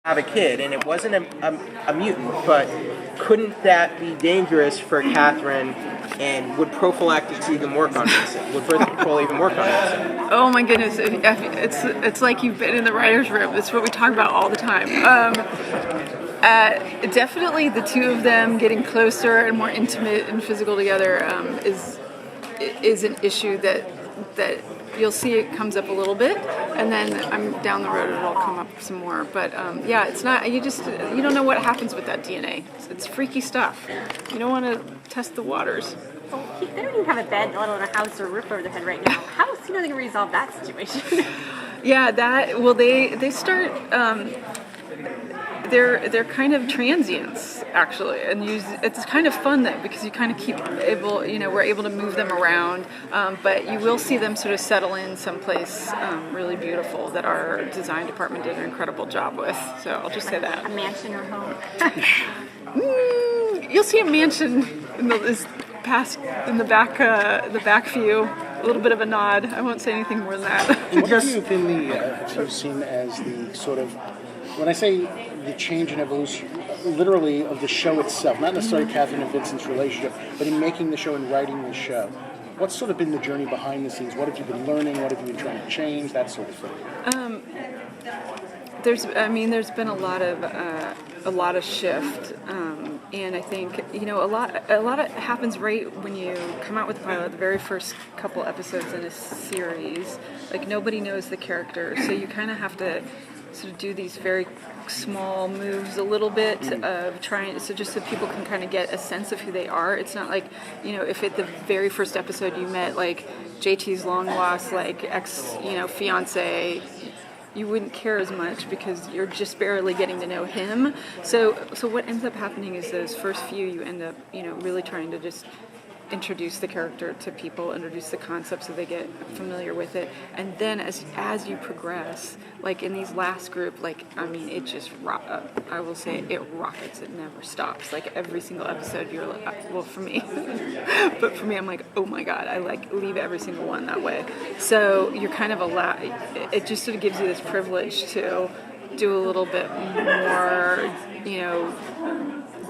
have a kid, and it wasn't a mutant, but couldn't that be dangerous for Catherine, and would prophylactics even work on Vincent? Would birth control even work on Vincent? Oh my goodness, it's like you've been in the writer's room. It's what we talk about all the time. Definitely the two of them getting closer and more intimate and physical together is an issue that you'll see. It comes up a little bit, and then down the road it'll come up some more. But yeah, it's not. You don't know what happens with that DNA. It's freaky stuff. You don't want to test the waters. Well, they don't even have a bed, let alone a house or a roof over their head right now. How is he going to resolve that situation? Yeah, they start. They're kind of transients, actually, and it's kind of fun then because you kind of we're able to move them around, but you will see them sort of settle in someplace really beautiful that our design department did an incredible job with. So I'll just say that. A mansion or home? You'll see a mansion in the back view. A little bit of a nod. I won't say anything more than that. What have you seen as the sort of, when I say the change and evolution, literally of the show itself, not necessarily Catherine and Vincent's relationship, but in making the show and writing the show, what's sort of been the journey behind the scenes? What have you been learning? What have you been trying to change? That sort of thing. There's been a lot of shift, and I think a lot of happens right when you come out with the pilot. The very first couple episodes in a series, like nobody knows the character, so you kind of have to sort of do these very small moves a little bit of trying, so just so people can kind of get a sense of who they are. It's not like, if at the very first episode you met like JT's long lost like ex, fiance, you wouldn't care as much because you're just barely getting to know him. So what ends up happening is those first few you end up, really trying to just introduce the character to people, introduce the concept so they get familiar with it, and then as you progress, like in these last group, it just I will say it rockets. It never stops. Like every single episode, you're like, well, for me, but for me, I'm like, oh my god, I leave every single one that way. So you're kind of allowed. It just sort of gives you this privilege to do a little bit more,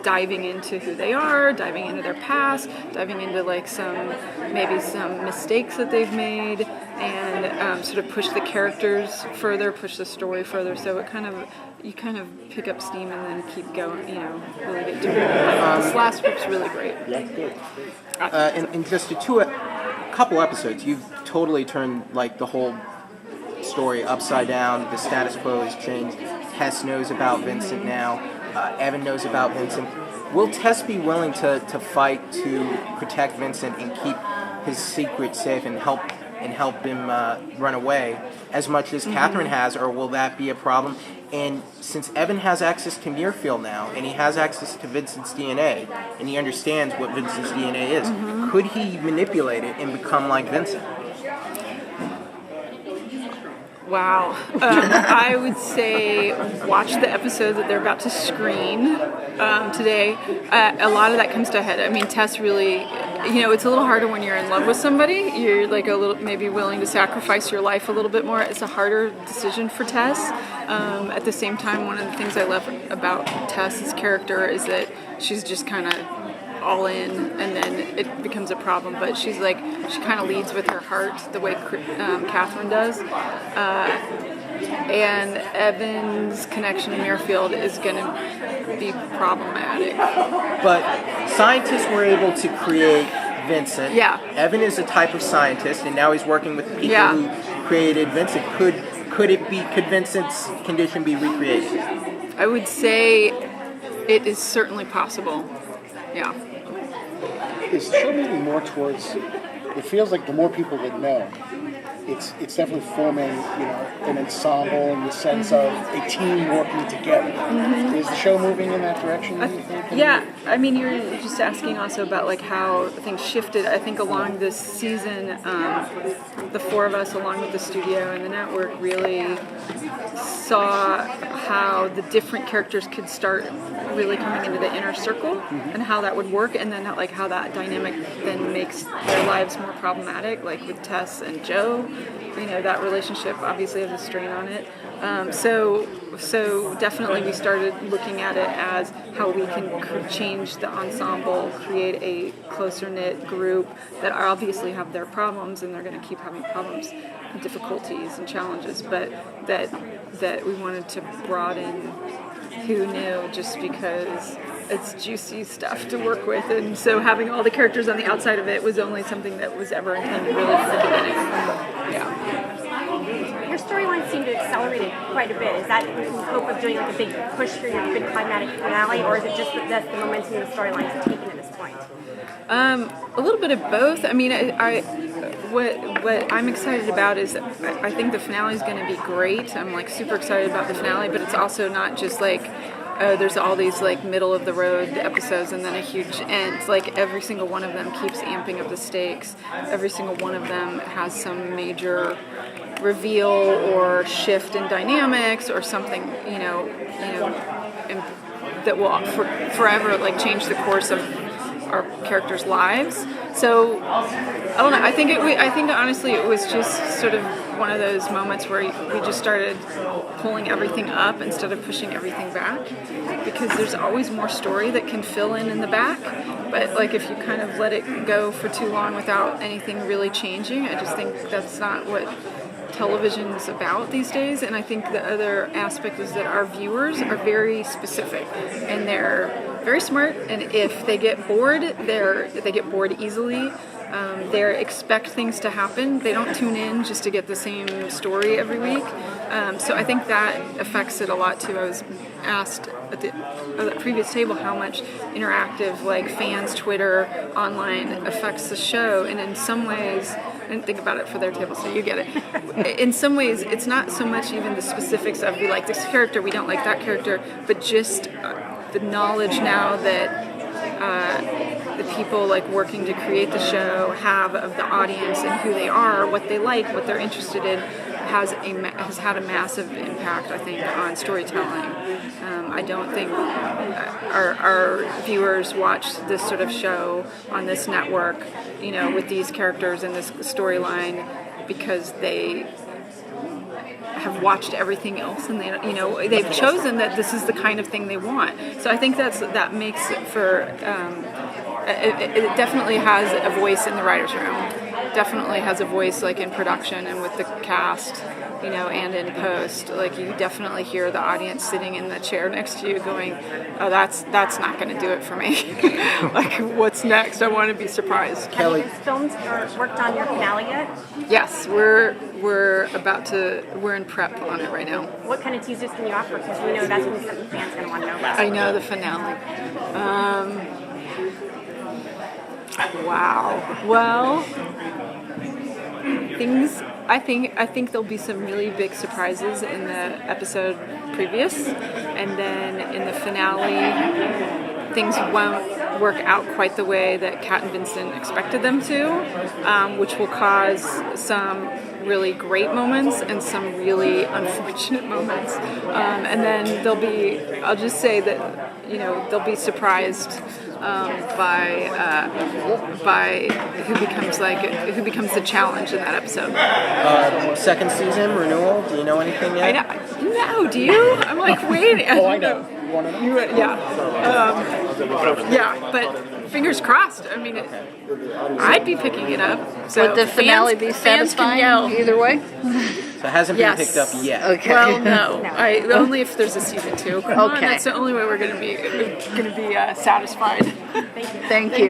diving into who they are, diving into their past, diving into some mistakes that they've made, and sort of push the characters further, push the story further. So you kind of pick up steam and then keep going. Really get to it. This last group's really great. Yeah, good. In just a couple episodes, you've totally turned the whole story upside down. The status quo has changed. Tess knows about Vincent now. Evan knows about Vincent. Will Tess be willing to fight to protect Vincent and keep his secret safe and help him run away as much as Catherine has, or will that be a problem? And since Evan has access to Muirfield now, and he has access to Vincent's DNA, and he understands what Vincent's DNA is, could he manipulate it and become like Vincent? Wow. I would say watch the episode that they're about to screen today. A lot of that comes to a head. I mean, Tess really, it's a little harder when you're in love with somebody. You're a little maybe willing to sacrifice your life a little bit more. It's a harder decision for Tess. At the same time, one of the things I love about Tess's character is that she's just kind of all in, and then it becomes a problem. But she kind of leads with her heart, the way Catherine does. And Evan's connection to Muirfield is going to be problematic. But scientists were able to create Vincent. Yeah. Evan is a type of scientist, and now he's working with the people who created Vincent. Could Vincent's condition be recreated? I would say it is certainly possible. Yeah. Is the show moving more towards? It feels like the more people that know, it's definitely forming, an ensemble in the sense of a team working together. Is the show moving in that direction? Yeah, I mean, you're just asking also about how things shifted. I think along this season, the four of us, along with the studio and the network, really saw how the different characters could start really coming into the inner circle, and how that would work, and then how that dynamic then makes their lives more problematic, like with Tess and Joe. That relationship obviously has a strain on it. So definitely we started looking at it as how we can change the ensemble, create a closer knit group that obviously have their problems, and they're going to keep having problems, difficulties and challenges, but that we wanted to broaden who knew, just because it's juicy stuff to work with, and so having all the characters on the outside of it was only something that was ever intended really from the beginning. Yeah. Your storylines seem to have accelerated quite a bit. Is that in hope of doing like a big push for your big climatic finale, or is it just that the momentum of the storylines have taken at this point? A little bit of both. I mean, what I'm excited about is I think the finale is going to be great. I'm like super excited about the finale, but it's also not just like, oh, there's all these like middle of the road episodes and then a huge end. Like every single one of them keeps amping up the stakes. Every single one of them has some major reveal or shift in dynamics or something, that will forever like change the course of our characters' lives. So I don't know. I think honestly it was just sort of one of those moments where we just started pulling everything up instead of pushing everything back, because there's always more story that can fill in the back. But like if you kind of let it go for too long without anything really changing, I just think that's not what television is about these days. And I think the other aspect is that our viewers are very specific and they're very smart, and if they get bored, they get bored easily. They expect things to happen. They don't tune in just to get the same story every week. So I think that affects it a lot too. I was asked at the previous table how much interactive, like fans, Twitter, online affects the show, and in some ways, I didn't think about it for their table, so you get it. In some ways, it's not so much even the specifics of we like this character, we don't like that character, but just the knowledge now that the people like working to create the show have of the audience and who they are, what they like, what they're interested in, has had a massive impact, I think, on storytelling. I don't think our viewers watch this sort of show on this network, with these characters and this storyline because they have watched everything else, and they've chosen that this is the kind of thing they want. So I think that makes it for it definitely has a voice in the writers' room. Definitely has a voice like in production and with the cast, and in post. Like you definitely hear the audience sitting in the chair next to you going, "Oh, that's not going to do it for me." Like, what's next? I want to be surprised. Kelly, Have you filmed or worked on your finale yet? Yes, we're in prep on it right now. What kind of teasers can you offer? Because we know that's what the fans going to want to know about. I know the finale. Wow. Well, I think there'll be some really big surprises in the episode previous, and then in the finale, things won't work out quite the way that Kat and Vincent expected them to, which will cause some really great moments and some really unfortunate moments. And then I'll just say that, they'll be surprised by who becomes the challenge in that episode. second season renewal. Do you know anything yet? I know. No, do you? I'm like waiting. Oh, I know. You want to know? Yeah, but fingers crossed. I mean, I'd be picking it up. So would the finale be fans can satisfying yell. either way? So it hasn't been picked up yet. Okay. Well, no. Only if there's a season 2. Come on, Okay. that's the only way we're going to be satisfied. Thank you. Thank you.